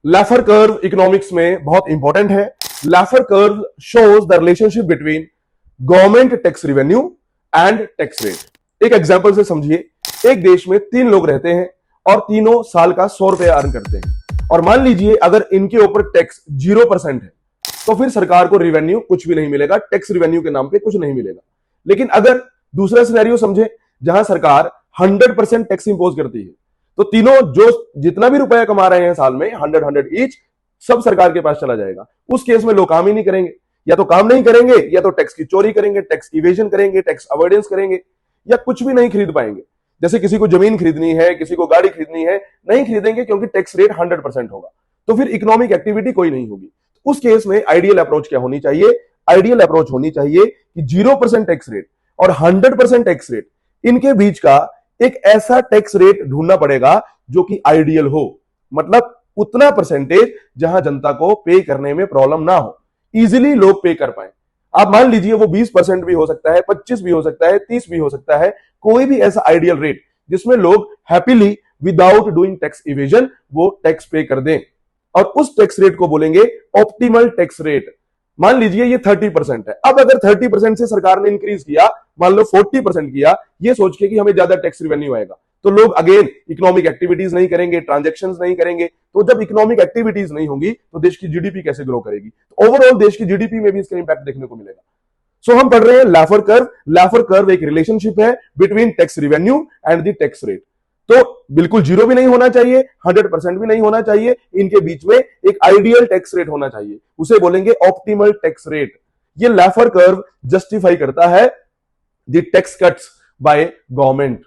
लैफर curve economics में बहुत important है। Laffer curve shows the relationship between government tax revenue and tax rate. एक example से समझिए, एक देश में 3 लोग रहते हैं और तीनों साल का 100 रुपया अर्न करते हैं, और मान लीजिए अगर इनके ऊपर टैक्स 0% है तो फिर सरकार को रेवेन्यू कुछ भी नहीं मिलेगा, टैक्स रेवेन्यू के नाम पे कुछ नहीं मिलेगा। लेकिन अगर दूसरा सिनेरियो समझे जहां सरकार 100% टैक्स इंपोज करती है, तो तीनों जो जितना भी रुपया कमा रहे हैं साल में 100 ईच, सब सरकार के पास चला जाएगा। उस केस में लोग काम ही नहीं करेंगे, या तो काम नहीं करेंगे या तो टैक्स की चोरी करेंगे, टैक्स इवेजन करेंगे, टैक्स अवॉइडेंस करेंगे, या कुछ भी नहीं खरीद पाएंगे। जैसे किसी को जमीन खरीदनी है, किसी को गाड़ी खरीदनी है, नहीं खरीदेंगे क्योंकि टैक्स रेट 100% होगा, तो फिर इकोनॉमिक एक्टिविटी कोई नहीं होगी। उस केस में आइडियल अप्रोच क्या होनी चाहिए? आइडियल अप्रोच होनी चाहिए कि 0% टैक्स रेट और 100% टैक्स रेट, इनके बीच का एक ऐसा टैक्स रेट ढूंढना पड़ेगा जो कि आइडियल हो, मतलब उतना परसेंटेज जहां जनता को पे करने में प्रॉब्लम ना हो, इजीली लोग पे कर पाए। आप मान लीजिए वो 20% भी हो सकता है, 25 भी हो सकता है, 30 भी हो सकता है, कोई भी ऐसा आइडियल रेट जिसमें लोग happily without doing tax evasion वो टैक्स पे कर दें, और उस टैक्स रेट को बोलेंगे ऑप्टिमल टैक्स रेट। मान लीजिए ये 30% है। अब अगर 30% से सरकार ने इंक्रीज किया, मान लो 40% किया, ये सोच के कि हमें ज्यादा टैक्स रिवेन्यू आएगा, तो लोग अगेन इकोनॉमिक एक्टिविटीज नहीं करेंगे, ट्रांजैक्शंस नहीं करेंगे। तो जब इकोनॉमिक एक्टिविटीज नहीं होंगी तो देश की जीडीपी कैसे ग्रो करेगी? तो ओवरऑल देश की जीडीपी में भी इसका इंपैक्ट देखने को मिलेगा। सो हम पढ़ रहे हैं लैफर कर्व। लैफर कर्व एक रिलेशनशिप है between tax revenue and the tax rate. तो बिल्कुल 0 भी नहीं होना चाहिए, 100% भी नहीं होना चाहिए, इनके बीच में एक आइडियल टैक्स रेट होना चाहिए, उसे बोलेंगे ऑप्टिमल टैक्स रेट। ये लैफर कर्व जस्टिफाई करता है the tax cuts by government.